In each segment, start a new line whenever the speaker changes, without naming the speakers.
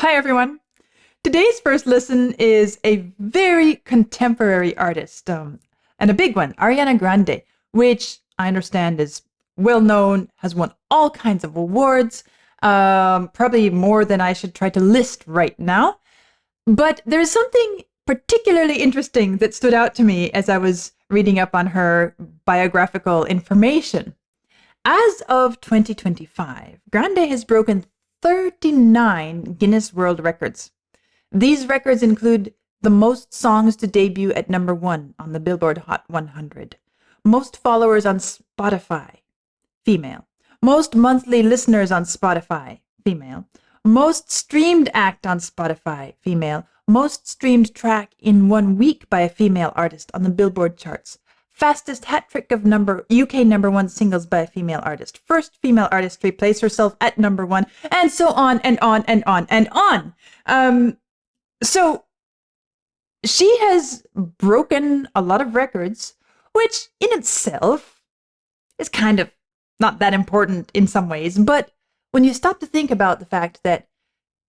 Hi, everyone. Today's first listen is a very contemporary artist, and a big one, Ariana Grande, which I understand is well known, has won all kinds of awards, probably more than I should try to list right now. But there's something particularly interesting that stood out to me as I was reading up on her biographical information. As of 2025, Grande has broken 39 Guinness World Records. These records include the most songs to debut at number one on the Billboard Hot 100, most followers on Spotify, female, most monthly listeners on Spotify, female, most streamed act on Spotify, female, most streamed track in 1 week by a female artist on the Billboard charts, fastest hat trick of UK number one singles by a female artist, first female artist to place herself at number one, and so on and on and on and on. So she has broken a lot of records, which in itself is kind of not that important in some ways. But when you stop to think about the fact that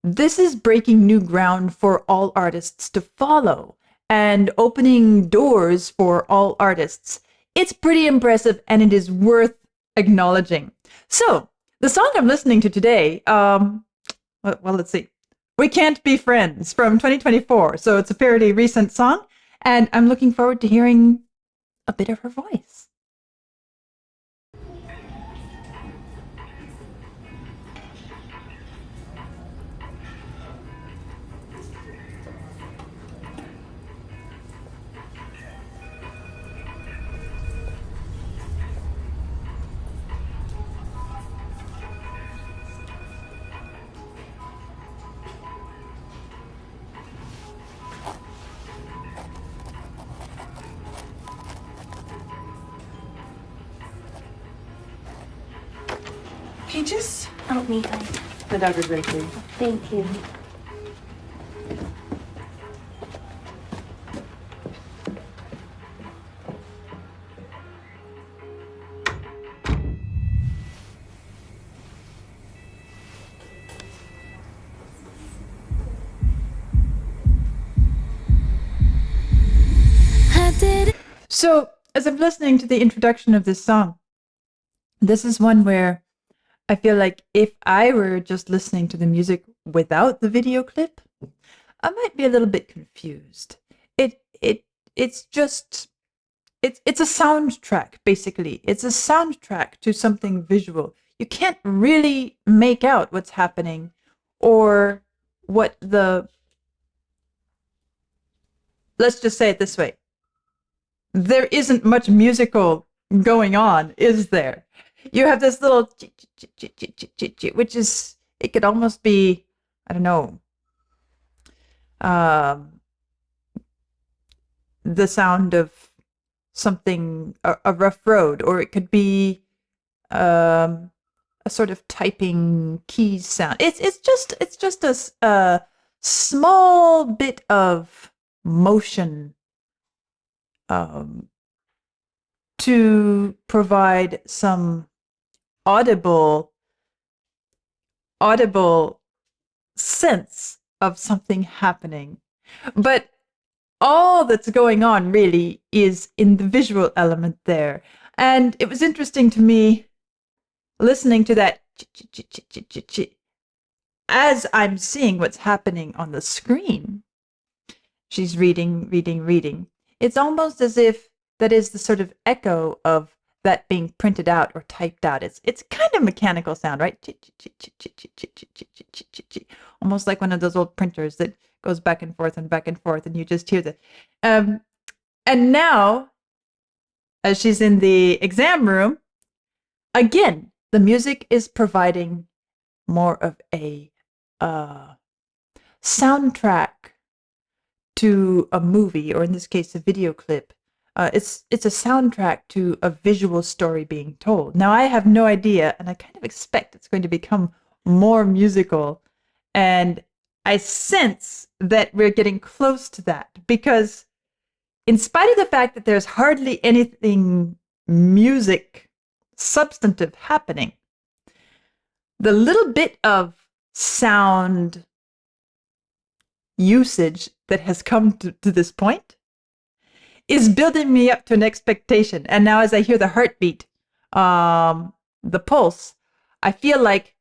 this is breaking new ground for all artists to follow and opening doors for all artists, it's pretty impressive and it is worth acknowledging. So the song I'm listening to today, well, let's see. We Can't Be Friends from 2024. So it's a fairly recent song, and I'm looking forward to hearing a bit of her voice.
Peaches? Oh, me. Hi.
The dogger's right here.
Thank you.
So as I'm listening to the introduction of this song, this is one where I feel like if I were just listening to the music without the video clip, I might be a little bit confused. It's just it's a soundtrack, basically. It's a soundtrack to something visual. You can't really make out what's happening or what let's just say it this way. There isn't much musical going on, is there? You have this little which is, it could almost be, I don't know, the sound of something, a rough road, or it could be a sort of typing keys sound. It's just a small bit of motion to provide some audible sense of something happening. But all that's going on really is in the visual element there. And it was interesting to me listening to that as I'm seeing what's happening on the screen. She's reading. It's almost as if that is the sort of echo of that being printed out or typed out. It's kind of mechanical sound, right? Almost like one of those old printers that goes back and forth, and you just hear the. And now, as she's in the exam room, again, the music is providing more of a soundtrack to a movie, or in this case, a video clip. It's a soundtrack to a visual story being told. Now, I have no idea, and I kind of expect it's going to become more musical. And I sense that we're getting close to that, because in spite of the fact that there's hardly anything music substantive happening, the little bit of sound usage that has come to this point is building me up to an expectation. And now as I hear the heartbeat, the pulse, I feel like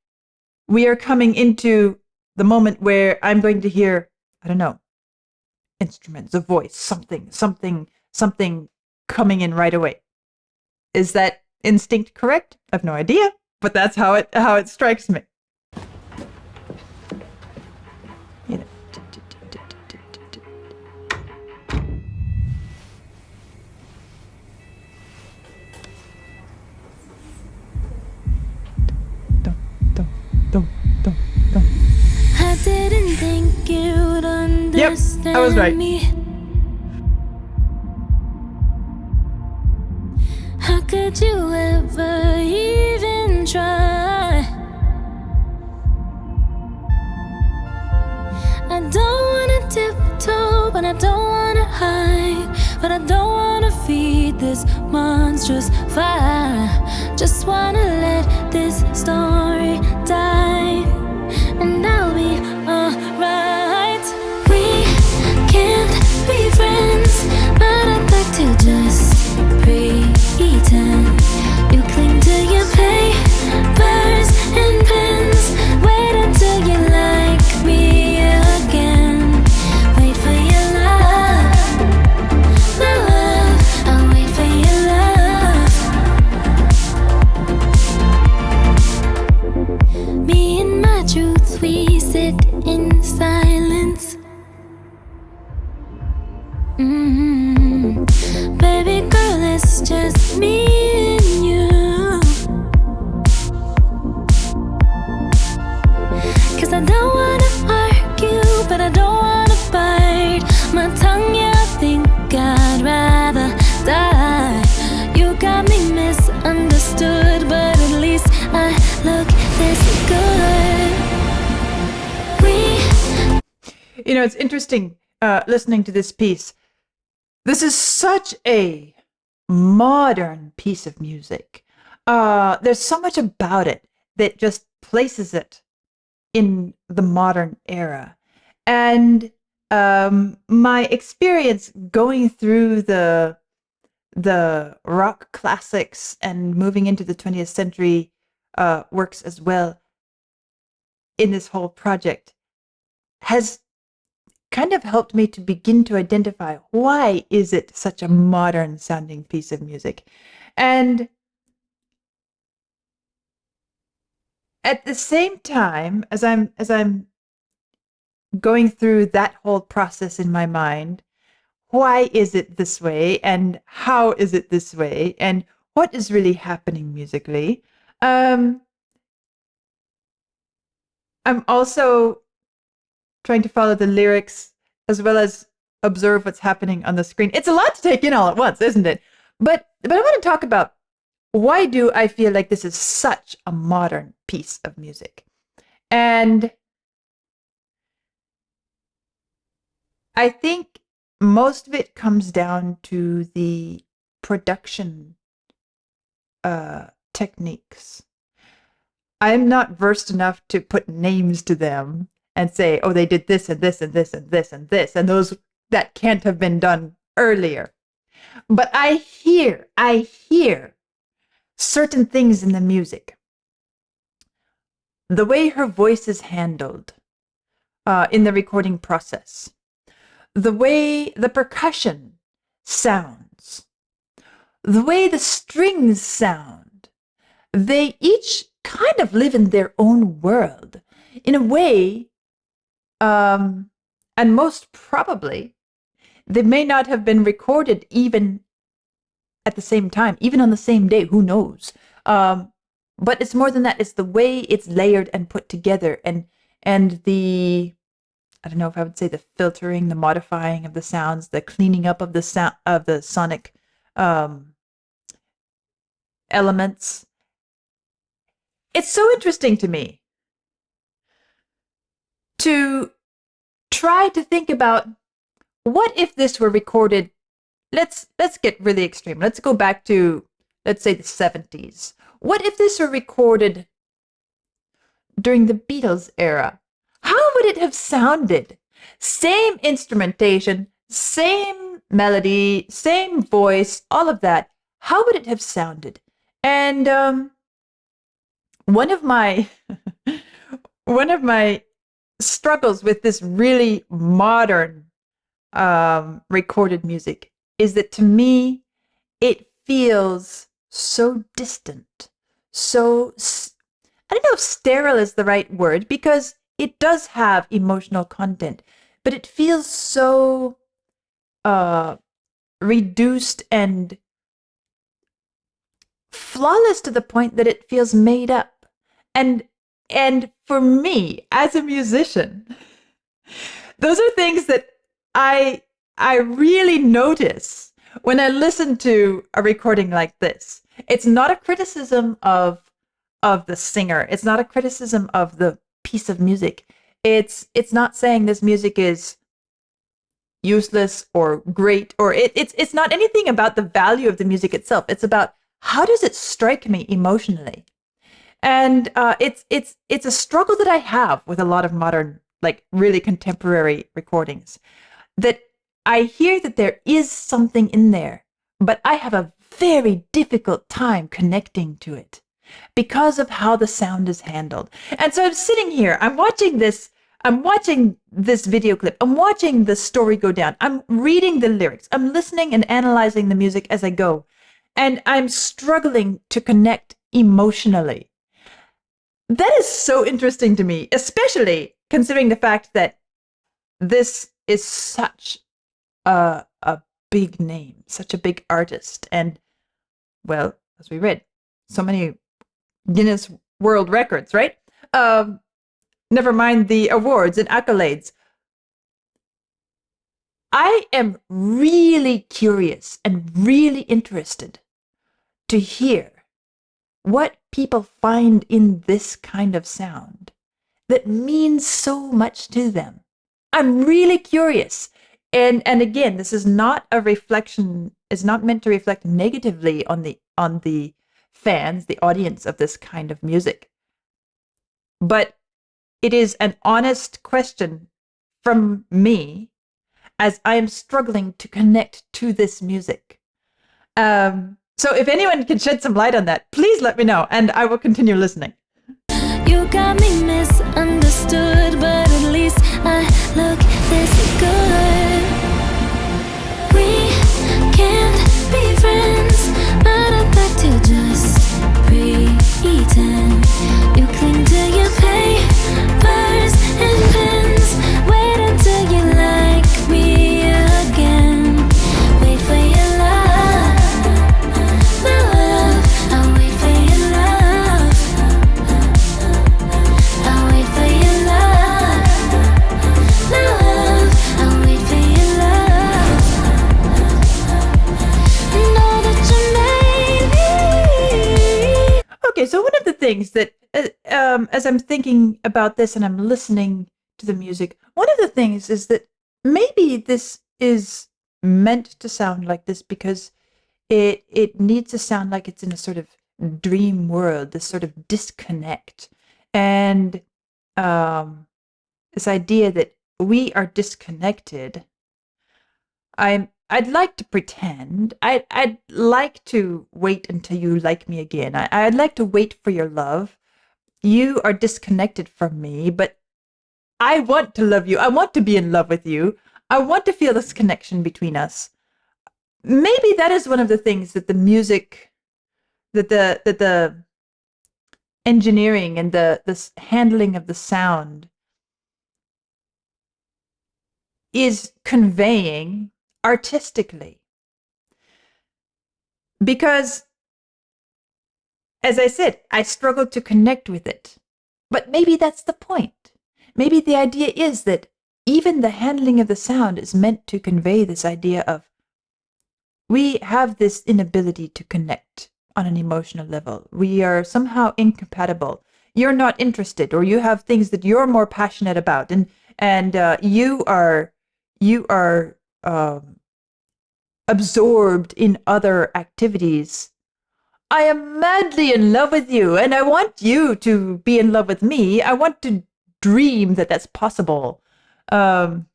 we are coming into the moment where I'm going to hear, I don't know, instruments, a voice, something coming in right away. Is that instinct correct? I have no idea, but that's how it strikes me. You know.
I didn't think you'd understand.
Yep, I was right.
Me. How could you ever even try? I don't wanna tiptoe, but I don't wanna hide. But I don't wanna feed this monstrous fire. Just wanna let this story die, and I'll be alright. We can't be friends, but I'd like to just pretend. You cling to your papers and pens. Wait until you like me again. Wait for your love, love. I'll wait for your love. Me and my truth, we sit in silence. Baby girl, it's just me and you. 'Cause I don't wanna argue, but I don't wanna bite my tongue. Yeah, I think I'd rather die. You got me misunderstood, but at least I look this good.
You know, it's interesting listening to this piece. This is such a modern piece of music. There's so much about it that just places it in the modern era. And my experience going through the rock classics and moving into the 20th century works as well in this whole project has kind of helped me to begin to identify why is it such a modern sounding piece of music. And at the same time as I'm going through that whole process in my mind, why is it this way and how is it this way and what is really happening musically? I'm also trying to follow the lyrics as well as observe what's happening on the screen. It's a lot to take in all at once, isn't it? But I want to talk about why do I feel like this is such a modern piece of music? And I think most of it comes down to the production techniques. I'm not versed enough to put names to them and say, oh, they did this and this and this and this and this, and those that can't have been done earlier. But I hear certain things in the music. The way her voice is handled in the recording process. The way the percussion sounds. The way the strings sound. They each kind of live in their own world in a way, and most probably, they may not have been recorded even at the same time, even on the same day, who knows? But it's more than that. It's the way it's layered and put together, and the, I don't know if I would say the filtering, the modifying of the sounds, the cleaning up of the sound of the sonic elements. It's so interesting to me to try to think about what if this were recorded. Let's get really extreme. Let's go back to, let's say, the 70s. What if this were recorded during the Beatles era? How would it have sounded? Same instrumentation, same melody, same voice, all of that. How would it have sounded? And one of my one of my struggles with this really modern recorded music is that to me it feels so distant, so I don't know if sterile is the right word, because it does have emotional content, but it feels so reduced and flawless to the point that it feels made up. And for me as a musician, those are things that I really notice when I listen to a recording like this. It's not a criticism of the singer. It's not a criticism of the piece of music. It's not saying this music is useless or great, or it's not anything about the value of the music itself. It's about how does it strike me emotionally. And it's a struggle that I have with a lot of modern, like really contemporary recordings, that I hear that there is something in there, but I have a very difficult time connecting to it because of how the sound is handled. And so I'm sitting here, I'm watching this video clip, I'm watching the story go down, I'm reading the lyrics, I'm listening and analyzing the music as I go, and I'm struggling to connect emotionally. That is so interesting to me, especially considering the fact that this is such a big name, such a big artist, and, well, as we read, so many Guinness World Records, right? Never mind the awards and accolades. I am really curious and really interested to hear what people find in this kind of sound that means so much to them. I'm really curious. And again, this is not a reflection, it's not meant to reflect negatively on the fans, the audience of this kind of music. But it is an honest question from me as I am struggling to connect to this music. So if anyone can shed some light on that, please let me know, and I will continue listening.
You got me misunderstood, but at least I look this good. We can't be friends, but I'd like to just pretend. You cling to your papers and pens. Wait until you like me again. Wait for your love, my love. I'll wait for your love. I'll wait for your love, my love. I'll wait for your love. Know that you made me.
Okay, so one of the things that, as I'm thinking about this and I'm listening to the music, one of the things is that maybe this is meant to sound like this because it needs to sound like it's in a sort of dream world, this sort of disconnect. And this idea that we are disconnected, I'd like to pretend. I'd like to wait until you like me again. I'd like to wait for your love. You are disconnected from me, but I want to love you. I want to be in love with you. I want to feel this connection between us. Maybe that is one of the things that the music, that the engineering and the handling of the sound is conveying artistically. Because, as I said, I struggle to connect with it. But maybe that's the point. Maybe the idea is that even the handling of the sound is meant to convey this idea of we have this inability to connect on an emotional level. We are somehow incompatible. You're not interested, or you have things that you're more passionate about, and you are absorbed in other activities. I am madly in love with you, and I want you to be in love with me. I want to dream that that's possible. Um,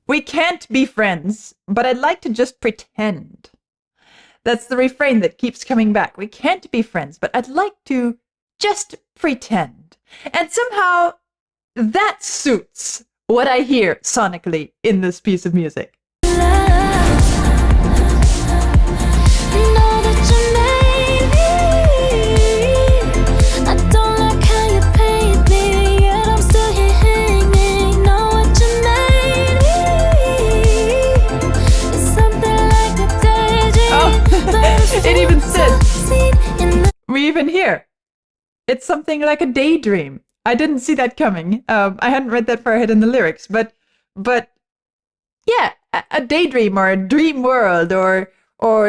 we can't be friends, but I'd like to just pretend. That's the refrain that keeps coming back. We can't be friends, but I'd like to just pretend. And somehow that suits what I hear sonically in this piece of music. It even says, we even hear, it's something like a daydream. I didn't see that coming. I hadn't read that far ahead in the lyrics, but yeah, a daydream or a dream world or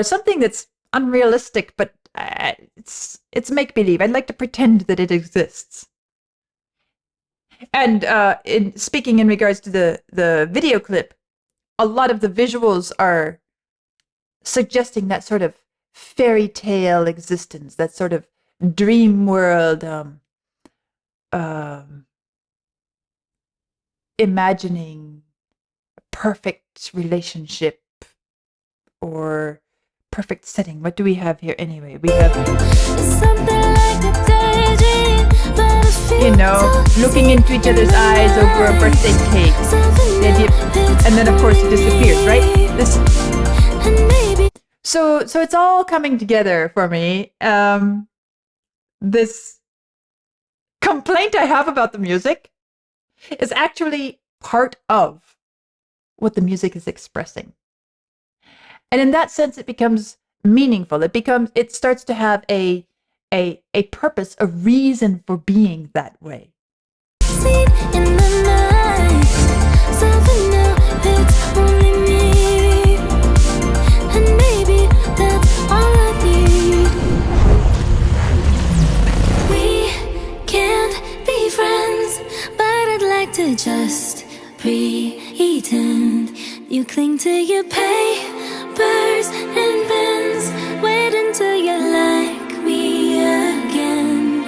something that's unrealistic, but it's make believe. I'd like to pretend that it exists. And speaking in regards to the video clip, a lot of the visuals are suggesting that sort of fairy tale existence, that sort of dream world, imagining a perfect relationship or perfect setting. What do we have here anyway? We have, looking into each other's eyes over a birthday cake. And then of course it disappears, right? So it's all coming together for me. This complaint I have about the music is actually part of what the music is expressing. And in that sense, it becomes meaningful. It starts to have a purpose, a reason for being that way.
To just pretend you cling to your papers and pens. Wait until you like me again.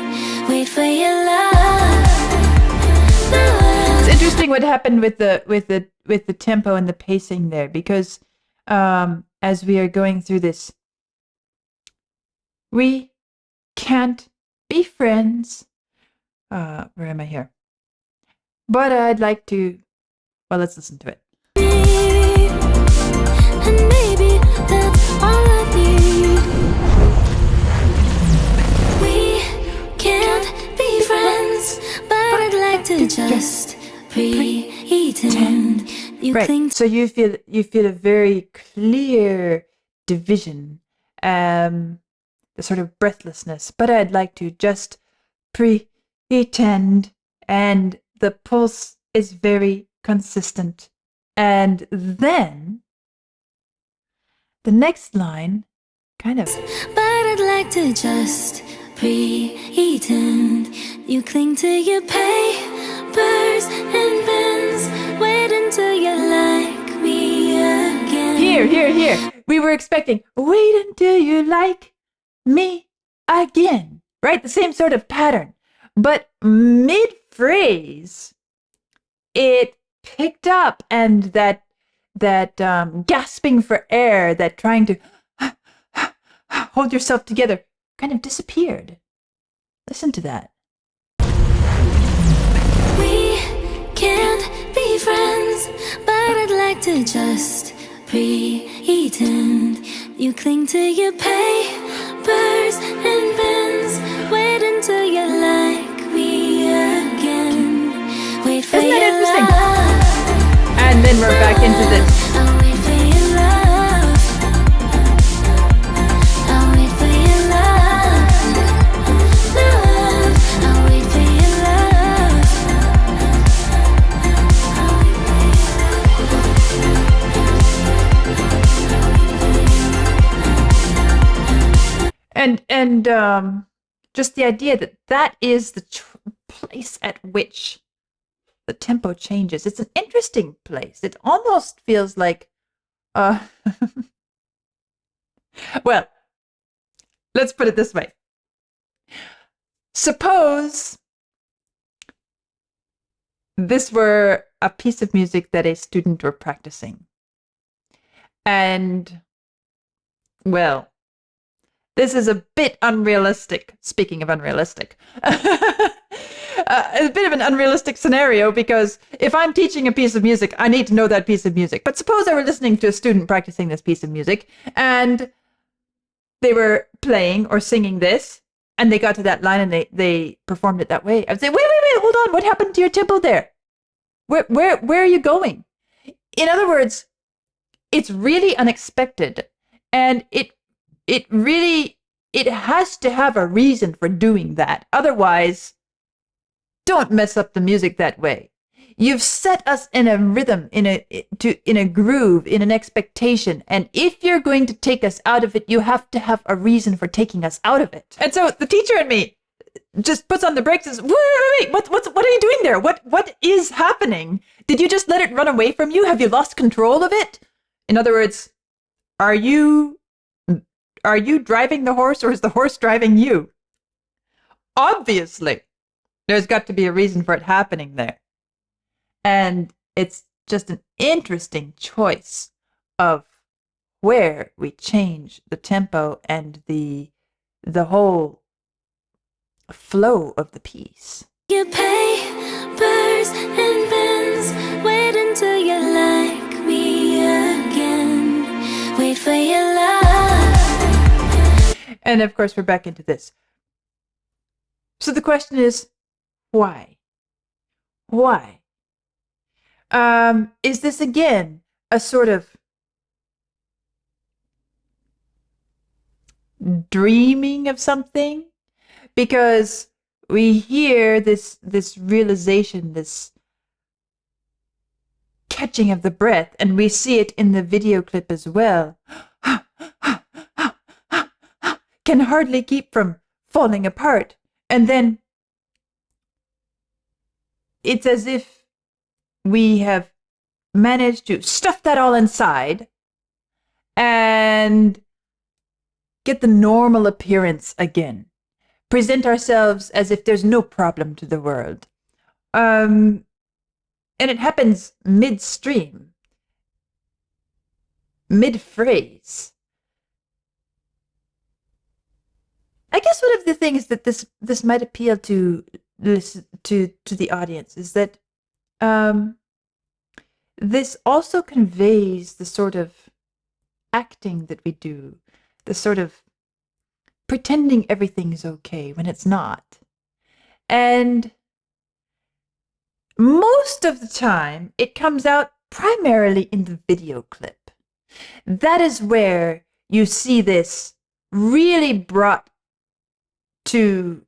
Wait for your love.
It's interesting what happened with the tempo and the pacing there, because as we are going through this, we can't be friends. Where am I here? But I'd like to, well, let's listen to it.
And maybe that's all I need. We can't be friends, but I'd like to just pretend.
Right. So you feel a very clear division, the sort of breathlessness. But I'd like to just pretend, and the pulse is very consistent. And then the next line kind of.
But I'd like to just pretend you cling to your papers and pens. Wait until you like me again.
Here. We were expecting, wait until you like me again. Right? The same sort of pattern. But mid-phrase, it picked up, and that gasping for air, that trying to hold yourself together, kind of disappeared. Listen to that.
We can't be friends, but I'd like to just pretend you cling to your papers and pens. Wait until you like me again. Wait for
Isn't that
your
interesting?
love.
And then we're back into this.
I'll wait for your love. I'll wait for your love. Love. I'll wait for your love.
And just the idea that is the place at which the tempo changes. It's an interesting place. It almost feels like, well, let's put it this way. Suppose this were a piece of music that a student were practicing. And, well, this is a bit unrealistic, speaking of unrealistic. A bit of an unrealistic scenario, because if I'm teaching a piece of music, I need to know that piece of music. But suppose I were listening to a student practicing this piece of music, and they were playing or singing this, and they got to that line and they performed it that way. I'd say, wait, hold on. What happened to your tempo there? Where are you going? In other words, it's really unexpected, and it has to have a reason for doing that. Otherwise, don't mess up the music that way. You've set us in a rhythm, in a groove, in an expectation. And if you're going to take us out of it, you have to have a reason for taking us out of it. And so the teacher in me just puts on the brakes and says, wait, what are you doing there? What is happening? Did you just let it run away from you? Have you lost control of it? In other words, are you driving the horse, or is the horse driving you? Obviously, there's got to be a reason for it happening there. And it's just an interesting choice of where we change the tempo and the whole flow of the piece.
Your papers and pens, wait until you like me again. Wait for your love.
And of course, we're back into this. So the question is, why? Why? Is this again a sort of dreaming of something? Because we hear this realization, this catching of the breath, and we see it in the video clip as well. Can hardly keep from falling apart. And then it's as if we have managed to stuff that all inside and get the normal appearance again. Present ourselves as if there's no problem to the world. And it happens midstream, mid-phrase. I guess one of the things that this might appeal to the audience is that this also conveys the sort of acting that we do, the sort of pretending everything's okay when it's not. And most of the time, it comes out primarily in the video clip. That is where you see this really brought to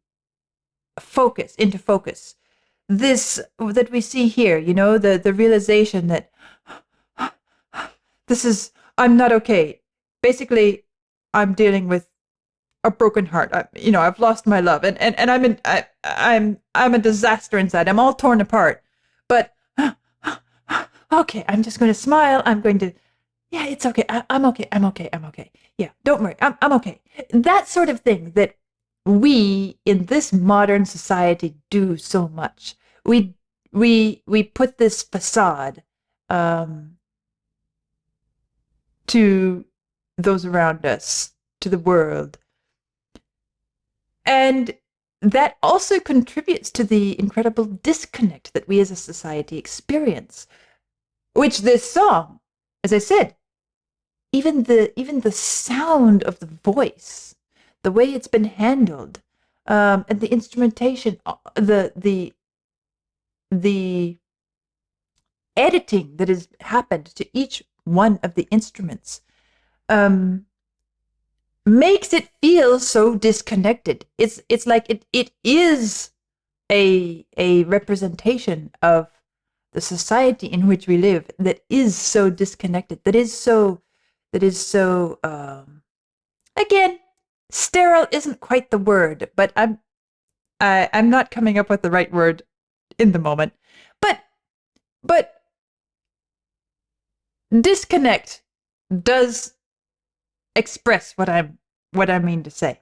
focus, into focus. This that we see here, you know, the realization that I'm not okay. Basically, I'm dealing with a broken heart. I've lost my love, and I'm a disaster inside. I'm all torn apart. But okay, I'm just going to smile. I'm going to, yeah, it's okay. I'm okay. I'm okay. I'm okay. Yeah, don't worry. I'm okay. That sort of thing that we in this modern society do so much. We put this facade to those around us, to the world. And that also contributes to the incredible disconnect that we as a society experience, which this song, as I said, even the sound of the voice, the way it's been handled, and the instrumentation, the editing that has happened to each one of the instruments, makes it feel so disconnected. It's like it is a representation of the society in which we live that is so disconnected, that is so again, sterile isn't quite the word, but I'm not coming up with the right word in the moment. But disconnect does express what I mean to say,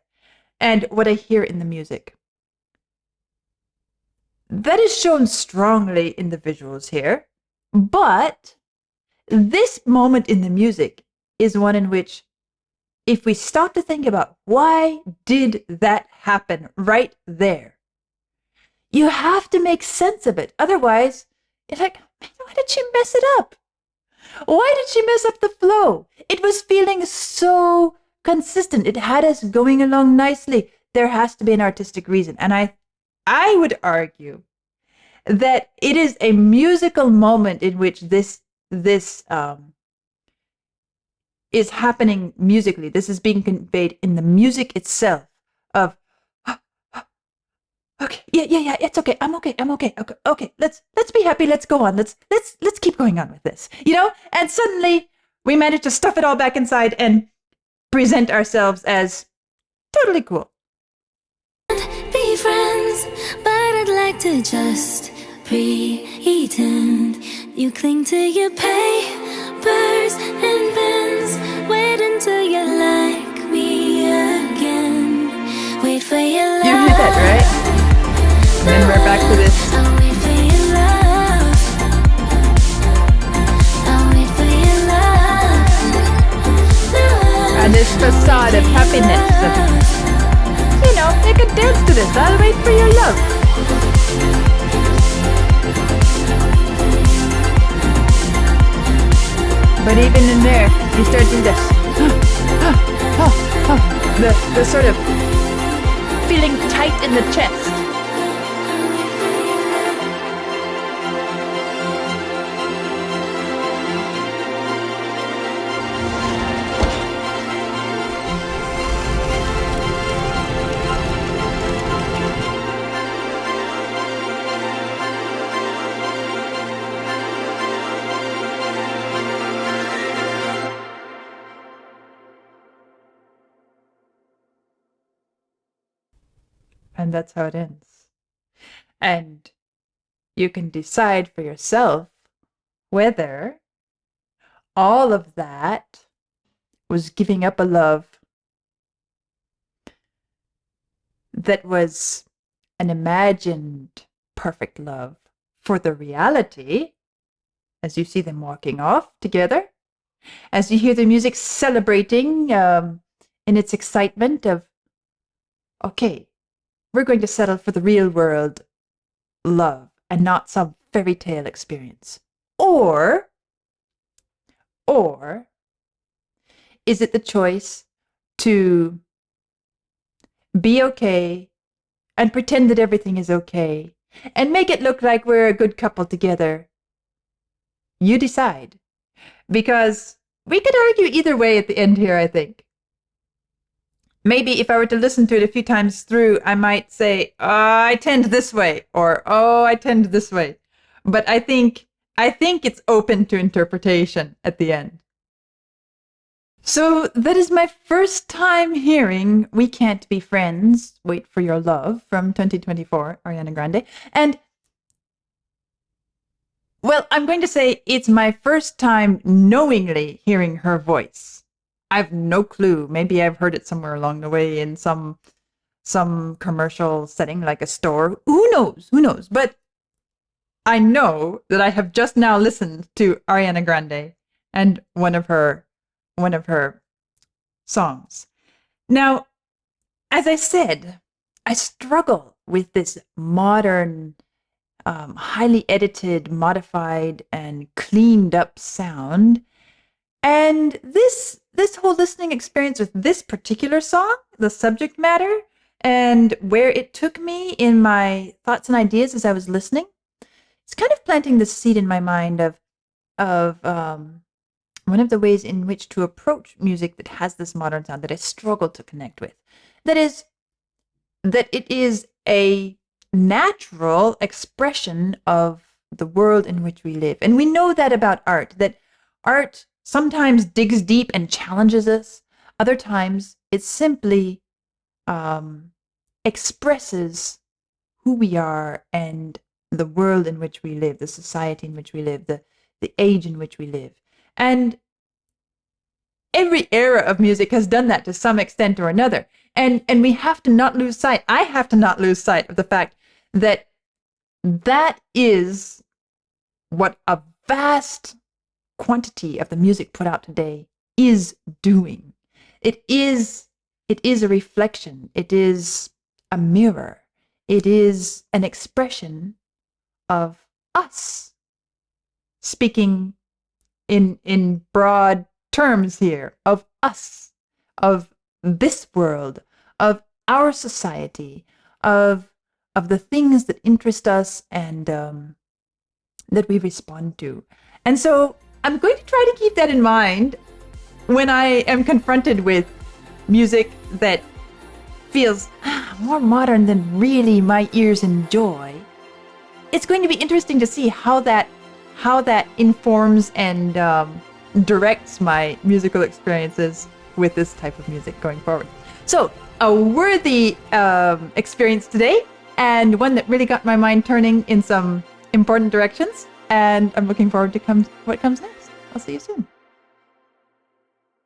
and what I hear in the music. That is shown strongly in the visuals here. But this moment in the music is one in which, if we stop to think about why did that happen right there, you have to make sense of it. Otherwise, you're like, why did she mess it up? Why did she mess up the flow? It was feeling so consistent. It had us going along nicely. There has to be an artistic reason. And I would argue that it is a musical moment in which this is happening musically. This is being conveyed in the music itself of, okay, yeah, it's okay. I'm okay. Okay. Let's be happy. Let's go on. Let's keep going on with this. And suddenly we manage to stuff it all back inside and present ourselves as totally cool.
Be friends, but I'd like to just pretend you cling to your papers and pens. Wait until you like me again. Wait for your love.
You hear that, right? And then we're back to this.
I'll wait for your love. I'll wait for your love.
And this facade of happiness. They could dance to this. I'll wait for your love. But even in there, you start doing this. The sort of feeling tight in the chest. And that's how it ends. And you can decide for yourself whether all of that was giving up a love that was an imagined perfect love for the reality, as you see them walking off together, as you hear the music celebrating in its excitement of, okay, we're going to settle for the real world love and not some fairy tale experience. Or is it the choice to be okay and pretend that everything is okay and make it look like we're a good couple together? You decide. Because we could argue either way at the end here, I think. Maybe if I were to listen to it a few times through, I might say, I tend this way, or, I tend this way. But I think it's open to interpretation at the end. So that is my first time hearing We Can't Be Friends, Wait for Your Love from 2024, Ariana Grande. And, well, I'm going to say it's my first time knowingly hearing her voice. I've no clue. Maybe I've heard it somewhere along the way in some commercial setting, like a store. Who knows? But I know that I have just now listened to Ariana Grande and one of her songs. Now, as I said, I struggle with this modern, highly edited, modified, and cleaned up sound. And this whole listening experience with this particular song, the subject matter, and where it took me in my thoughts and ideas as I was listening, it's kind of planting the seed in my mind of one of the ways in which to approach music that has this modern sound that I struggle to connect with. That it is a natural expression of the world in which we live. And we know that about art, that art sometimes digs deep and challenges us. Other times, it simply expresses who we are and the world in which we live, the society in which we live, the age in which we live. And every era of music has done that to some extent or another. And we have to not lose sight. I have to not lose sight of the fact that that is what a vast quantity of the music put out today is doing. It is a reflection. It is a mirror. It is an expression of us, speaking in broad terms here, of us, of this world, of our society, of the things that interest us and that we respond to. And so I'm going to try to keep that in mind when I am confronted with music that feels more modern than really my ears enjoy. It's going to be interesting to see how that informs and directs my musical experiences with this type of music going forward. So, a worthy experience today, and one that really got my mind turning in some important directions. And I'm looking forward to what comes next. I'll see you soon.